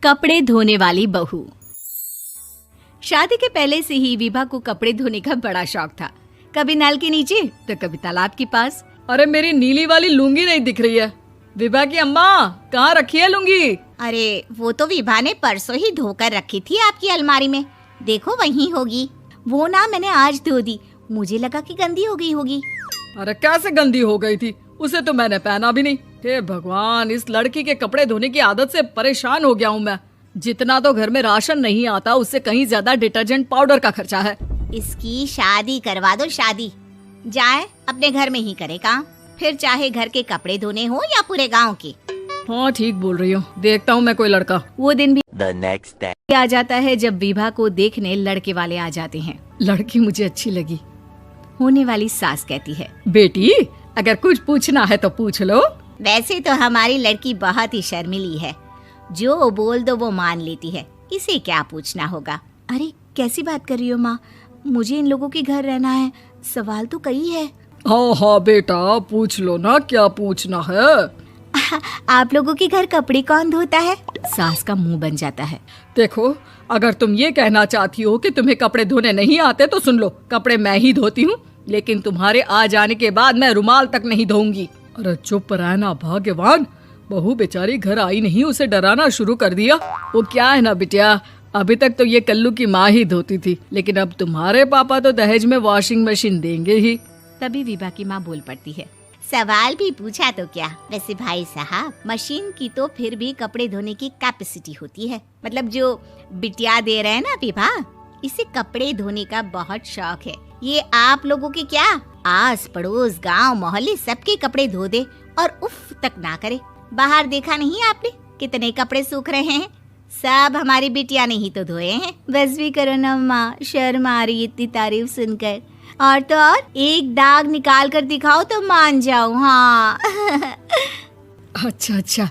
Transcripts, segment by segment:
कपड़े धोने वाली बहू। शादी के पहले से ही विभा को कपड़े धोने का बड़ा शौक था। कभी नल के नीचे तो कभी तालाब के पास। अरे मेरी नीली वाली लुंगी नहीं दिख रही है। विभा की अम्मा, कहाँ रखी है लुंगी? अरे वो तो विभा ने परसों ही धोकर रखी थी आपकी अलमारी में, देखो वहीं होगी। वो ना मैंने आज धो दी, मुझे लगा कि गंदी हो गई होगी। अरे कैसे गंदी हो गई थी? उसे तो मैंने पहना भी नहीं। हे भगवान, इस लड़की के कपड़े धोने की आदत से परेशान हो गया हूँ मैं। जितना तो घर में राशन नहीं आता, उससे कहीं ज्यादा डिटर्जेंट पाउडर का खर्चा है। इसकी शादी करवा दो, शादी जाए अपने घर में ही करे काम, फिर चाहे घर के कपड़े धोने हो या पूरे गांव के। हाँ ठीक बोल रही हूँ, देखता हूँ मैं कोई लड़का। वो दिन भी The next day. आ जाता है जब विभा को देखने लड़के वाले आ जाते हैं। लड़की मुझे अच्छी लगी। होने वाली सास कहती है, बेटी अगर कुछ पूछना है तो पूछ लो। वैसे तो हमारी लड़की बहुत ही शर्मीली है, जो बोल दो वो मान लेती है, इसे क्या पूछना होगा। अरे कैसी बात कर रही हो माँ, मुझे इन लोगों के घर रहना है, सवाल तो कई है। हाँ हाँ बेटा, पूछ लो ना, क्या पूछना है। आप लोगों के घर कपड़े कौन धोता है? सास का मुंह बन जाता है। देखो, अगर तुम ये कहना चाहती हो कि तुम्हें कपड़े धोने नहीं आते तो सुन लो, कपड़े मैं ही धोती हूँ, लेकिन तुम्हारे आ जाने के बाद मैं रुमाल तक नहीं धोऊंगी। अरे चुप रहना भाग्यवान, बहू बेचारी घर आई नहीं, उसे डराना शुरू कर दिया। वो क्या है ना बिटिया, अभी तक तो ये कल्लू की माँ ही धोती थी, लेकिन अब तुम्हारे पापा तो दहेज में वॉशिंग मशीन देंगे ही। तभी विभा की माँ बोल पड़ती है, सवाल भी पूछा तो क्या। वैसे भाई साहब, मशीन की तो फिर भी कपड़े धोने की कैपेसिटी होती है। मतलब जो बिटिया दे रहे हैं ना विभा, इसे कपड़े धोने का बहुत शौक है। ये आप लोगों के क्या, आस पड़ोस गांव मोहल्ले सबके कपड़े धो दे और उफ तक ना करे। बाहर देखा नहीं आपने कितने कपड़े सूख रहे हैं? सब हमारी बिटिया ने ही तो धोए हैं। बस भी करो ना माँ, शर्म आ रही इतनी तारीफ सुनकर। और तो और एक दाग निकाल कर दिखाओ तो मान जाऊं। हाँ अच्छा,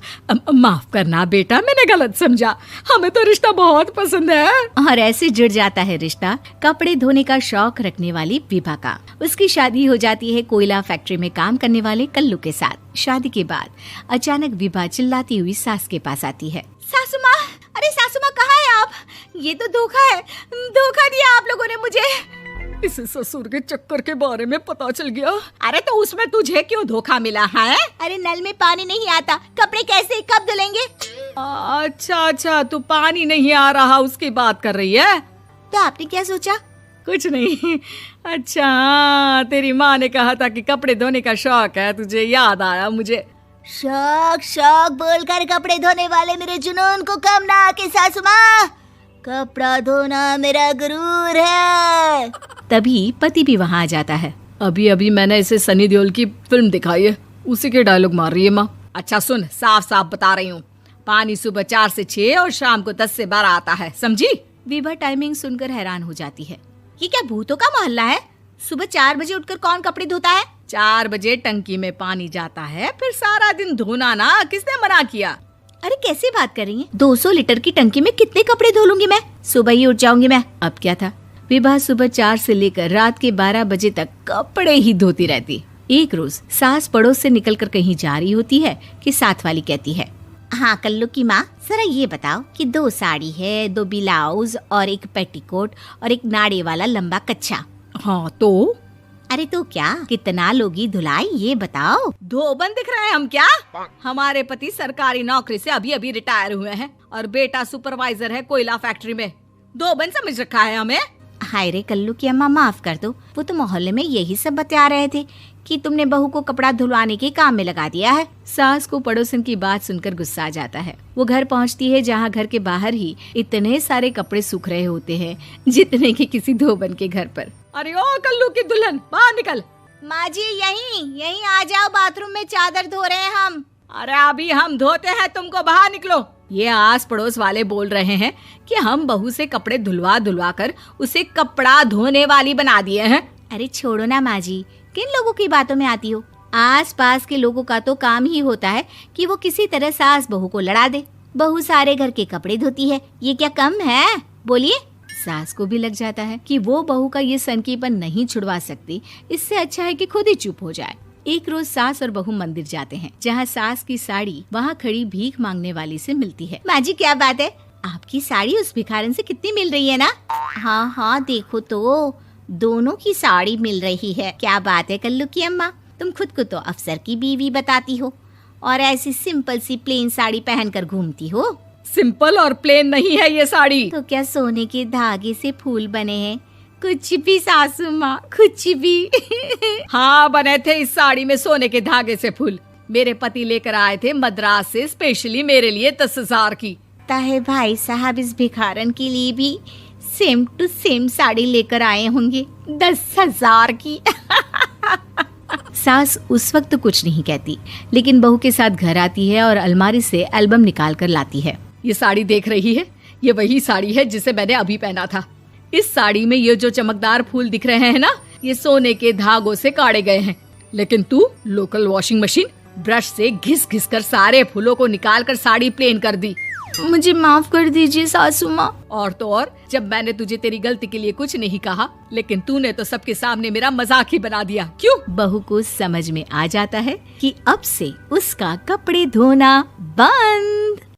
माफ करना बेटा, मैंने गलत समझा। हमें तो रिश्ता बहुत पसंद है। और ऐसे जुड़ जाता है रिश्ता कपड़े धोने का शौक रखने वाली विभा का। उसकी शादी हो जाती है कोयला फैक्ट्री में काम करने वाले कल्लू के साथ। शादी के बाद अचानक विभा चिल्लाती हुई सास के पास आती है। सासू माँ, अरे सासू माँ कहाँ है आप? ये तो धोखा है, धोखा दिया आप लोगों ने मुझे। इसे ससुर के चक्कर के बारे में पता चल गया। अरे तो उसमें तुझे क्यों धोखा मिला है? अरे नल में पानी नहीं आता, कपड़े कैसे कब धुलेंगे? अच्छा, तू पानी नहीं आ रहा उसकी बात कर रही है। तो आपने क्या सोचा? कुछ नहीं। अच्छा, तेरी माँ ने कहा था कि कपड़े धोने का शौक है तुझे, याद आया मुझे। शौक बोलकर कपड़े धोने वाले मेरे जुनून को कम ना आके सासू माँ, कपड़ा धोना मेरा गुरूर है। तभी पति भी वहाँ आ जाता है। अभी मैंने इसे सनी देओल की फिल्म दिखाई है, उसी के डायलॉग मार रही है माँ। अच्छा सुन, साफ साफ बता रही हूँ, पानी सुबह 4 से 6 और शाम को 10 से 12 आता है, समझी? विभा टाइमिंग सुनकर हैरान हो जाती है। ये क्या भूतों का मोहल्ला है? सुबह 4 बजे उठकर कौन कपड़े धोता है? 4 बजे टंकी में पानी जाता है, फिर सारा दिन धोना ना, किसने मना किया? अरे कैसी बात कर रही हैं? 200 लीटर की टंकी में कितने कपड़े धो लूंगी मैं? सुबह ही उठ जाऊंगी मैं। अब क्या था, विभा सुबह 4 से लेकर रात के 12 बजे तक कपड़े ही धोती रहती। एक रोज सास पड़ोस से निकलकर कहीं जा रही होती है कि साथ वाली कहती है, हाँ कल्लू की माँ, जरा ये बताओ कि 2 साड़ी है, 2 ब्लाउज और एक पेटीकोट और एक नाड़े वाला लंबा कच्छा। हाँ तो? अरे तो क्या, कितना लोगी धुलाई ये बताओ। धोबन दिख रहे हैं हम क्या? हमारे पति सरकारी नौकरी से अभी रिटायर हुए हैं और बेटा सुपरवाइजर है कोयला फैक्ट्री में। धोबन समझ रखा है हमें? हाय रे कल्लू की अम्मा, माफ कर दो, वो तो मोहल्ले में यही सब बता रहे थे कि तुमने बहू को कपड़ा धुलवाने के काम में लगा दिया है। सास को पड़ोसन की बात सुनकर गुस्सा आ जाता है। वो घर पहुंचती है जहां घर के बाहर ही इतने सारे कपड़े सूख रहे होते हैं जितने कि किसी धोबन के घर पर। अरे ओ कल्लू की दुल्हन, बाहर निकल। माँ जी यहीं आ जाओ, बाथरूम में चादर धो रहे हैं हम। अरे अभी हम धोते हैं, तुमको बाहर निकलो। ये आस पड़ोस वाले बोल रहे हैं कि हम बहू से कपड़े धुलवा कर उसे कपड़ा धोने वाली बना दिए हैं। अरे छोड़ो ना माँ जी, किन लोगों की बातों में आती हो? आस पास के लोगों का तो काम ही होता है कि वो किसी तरह सास बहू को लड़ा दे। बहू सारे घर के कपड़े धोती है, ये क्या कम है? बोलिए। सास को भी लग जाता है कि वो बहू का ये सनकीपन नहीं छुड़वा सकती, इससे अच्छा है कि खुद ही चुप हो जाए। एक रोज सास और बहू मंदिर जाते हैं, जहाँ सास की साड़ी वहाँ खड़ी भीख मांगने वाली से मिलती है। माँ जी क्या बात है, आपकी साड़ी उस भिखारन से कितनी मिल रही है ना? हाँ हाँ देखो तो, दोनों की साड़ी मिल रही है। क्या बात है कल्लू की अम्मा, तुम खुद को तो अफसर की बीवी बताती हो और ऐसी सिंपल सी प्लेन साड़ी पहनकर घूमती हो। सिंपल और प्लेन नहीं है ये साड़ी। तो क्या सोने के धागे से फूल बने हैं? कुछ भी सासू माँ, कुछ भी। हाँ बने थे इस साड़ी में सोने के धागे से फूल। मेरे पति लेकर आए थे मद्रास से स्पेशली मेरे लिए 10,000 की। ताहे भाई साहब इस भिखारन के लिए भी सेम टू सेम साड़ी लेकर आए होंगे 10,000 की। सास उस वक्त तो कुछ नहीं कहती, लेकिन बहू के साथ घर आती है और अलमारी से एल्बम निकाल कर लाती है। ये साड़ी देख रही है, ये वही साड़ी है जिसे मैंने अभी पहना था। इस साड़ी में ये जो चमकदार फूल दिख रहे हैं ना, ये सोने के धागों से काढ़े गए हैं। लेकिन तू लोकल वॉशिंग मशीन ब्रश से घिस घिस कर सारे फूलों को निकाल कर साड़ी प्लेन कर दी। मुझे माफ कर दीजिए सासू माँ। और तो और, जब मैंने तुझे तेरी गलती के लिए कुछ नहीं कहा, लेकिन तूने तो सबके सामने मेरा मजाक ही बना दिया। क्यों? बहू को समझ में आ जाता है कि अब से उसका कपड़े धोना बंद।